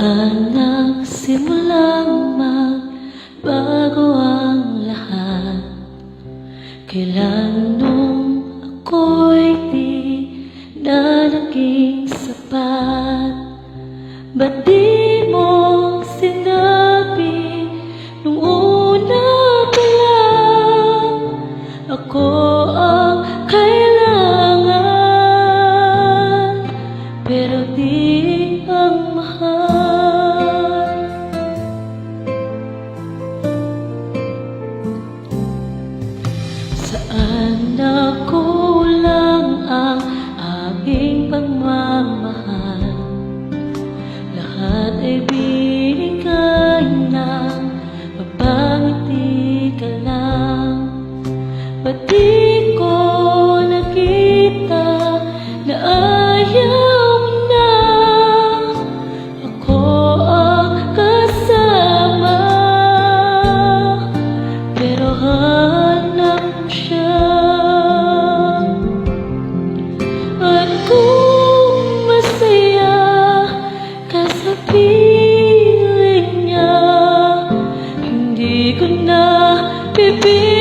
Saan nagsimulang magbago ang lahat? Kailan nung ako'y di na naging sapat? Ba't di mo sinabi nung una pa lang ako ang kailangan, pero di ang mahal? Saan nakulang ang aking pagmamahal? Lahat ay binigay ng mapangiti ka lang. Ba't di ko nakita na ayaw na ako ang kasama? Pero hanap mo siya. At kung masaya ka sa piling niya, hindi ko na pipiliin